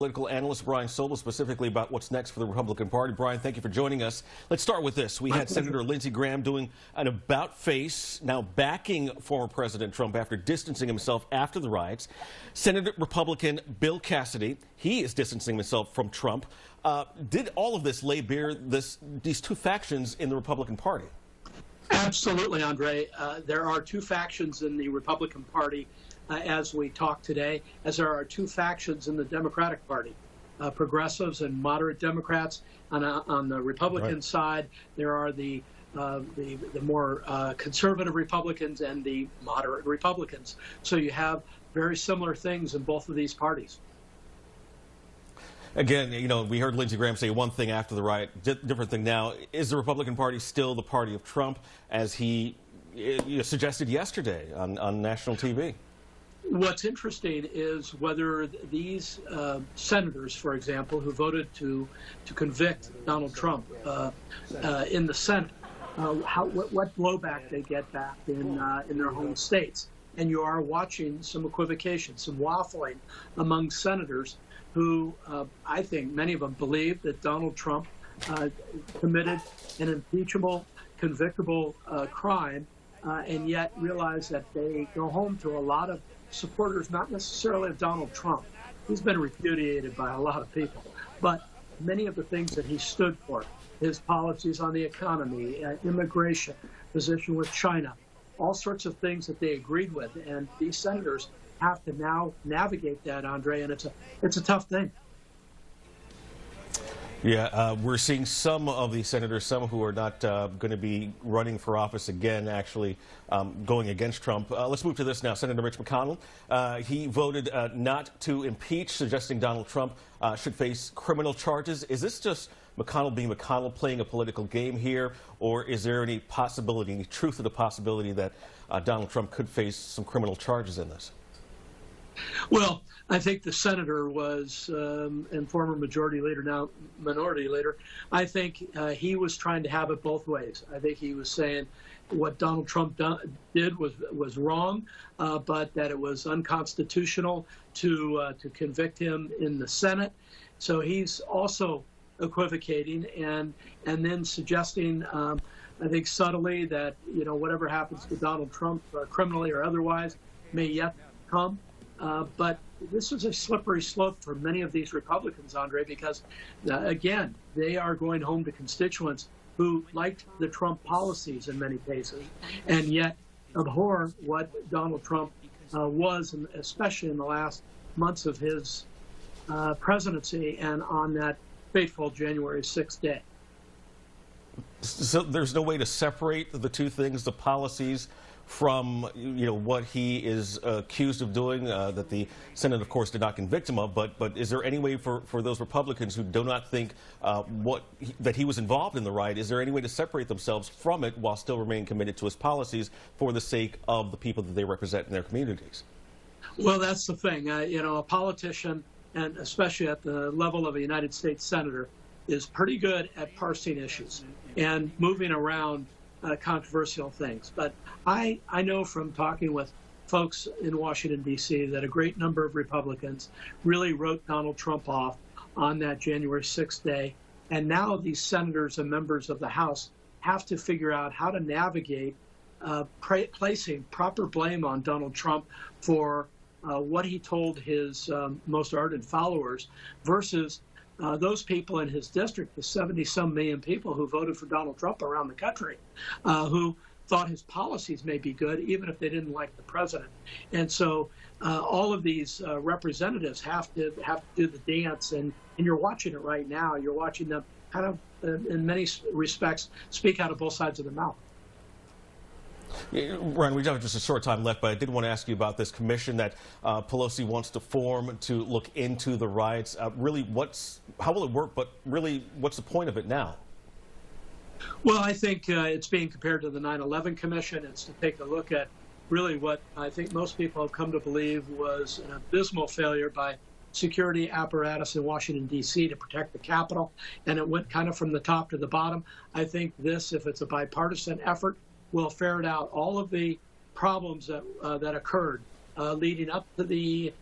Political analyst Brian Sobel, specifically about what's next for the Republican Party. Brian, thank you for joining us. Let's start with this. We had Senator Lindsey Graham doing an about-face, now backing former President Trump after distancing himself after the riots. Senate Republican Bill Cassidy, he is distancing himself from Trump. Did all of this lay bare these two factions in the Republican Party? Absolutely, Andre. There are two factions in the Republican Party as we talk today, as there are two factions in the Democratic Party, progressives and moderate Democrats. On the Republican side, there are the more conservative Republicans and the moderate Republicans. So you have very similar things in both of these parties. Again, you know, we heard Lindsey Graham say one thing after the riot, different thing now. Is the Republican Party still the party of Trump, as he suggested yesterday on national TV? What's interesting is whether these senators, for example, who voted to convict Donald Trump in the Senate, what blowback they get back in their home states. And you are watching some equivocation, some waffling among senators who I think many of them believe that Donald Trump committed an impeachable, convictable crime, and yet realize that they go home to a lot of supporters, not necessarily of Donald Trump. He's been repudiated by a lot of people, but many of the things that he stood for, his policies on the economy, immigration, position with China, all sorts of things that they agreed with, and these senators have to now navigate that, Andre, and it's a tough thing. Yeah, we're seeing some of the senators, some who are not going to be running for office again, actually going against Trump. Let's move to this now. Senator Mitch McConnell, he voted not to impeach, suggesting Donald Trump should face criminal charges. Is this just McConnell being McConnell, playing a political game here, or is there any possibility, any truth to the possibility that Donald Trump could face some criminal charges in this? Well, I think the senator was, and former majority leader, now minority leader, I think he was trying to have it both ways. I think he was saying what Donald Trump did was wrong, but that it was unconstitutional to convict him in the Senate. So he's also equivocating and then suggesting, I think subtly, that whatever happens to Donald Trump, criminally or otherwise, may yet come. But this is a slippery slope for many of these Republicans, Andre, because, again, they are going home to constituents who liked the Trump policies in many cases, and yet abhor what Donald Trump was, especially in the last months of his presidency and on that fateful January 6th day. So there's no way to separate the two things, the policies, from what he is accused of doing, that the Senate, of course, did not convict him of. But is there any way for those Republicans who do not think that he was involved in the riot, is there any way to separate themselves from it while still remaining committed to his policies for the sake of the people that they represent in their communities? Well, that's the thing. A politician, and especially at the level of a United States senator, is pretty good at parsing issues and moving around controversial things. But I know from talking with folks in Washington, D.C., that a great number of Republicans really wrote Donald Trump off on that January 6th day. And now these senators and members of the House have to figure out how to navigate placing proper blame on Donald Trump for what he told his most ardent followers versus those people in his district, the 70-some million people who voted for Donald Trump around the country, who thought his policies may be good, even if they didn't like the president. And so all of these representatives have to do the dance, and you're watching it right now. You're watching them kind of, in many respects, speak out of both sides of their mouth. Ryan, we have just a short time left, but I did want to ask you about this commission that Pelosi wants to form to look into the riots. Really, how will it work, but really, what's the point of it now? Well, I think it's being compared to the 9/11 Commission. It's to take a look at really what I think most people have come to believe was an abysmal failure by security apparatus in Washington, D.C. to protect the Capitol, and it went kind of from the top to the bottom. I think this, if it's a bipartisan effort, will ferret out all of the problems that occurred leading up to the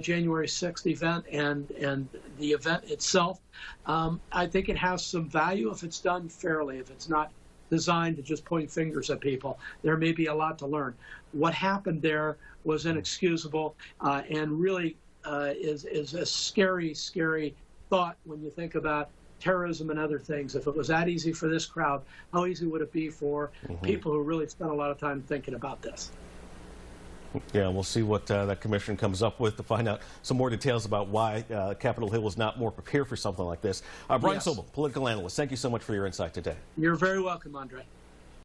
January 6th event and the event itself. I think it has some value if it's done fairly, if it's not designed to just point fingers at people. There may be a lot to learn. What happened there was inexcusable and really is a scary, scary thought when you think about terrorism and other things. If it was that easy for this crowd, how easy would it be for people who really spent a lot of time thinking about this? Yeah, we'll see what that commission comes up with to find out some more details about why Capitol Hill was not more prepared for something like this. Brian Yes. Sobel, political analyst, thank you so much for your insight today. You're very welcome, Andre.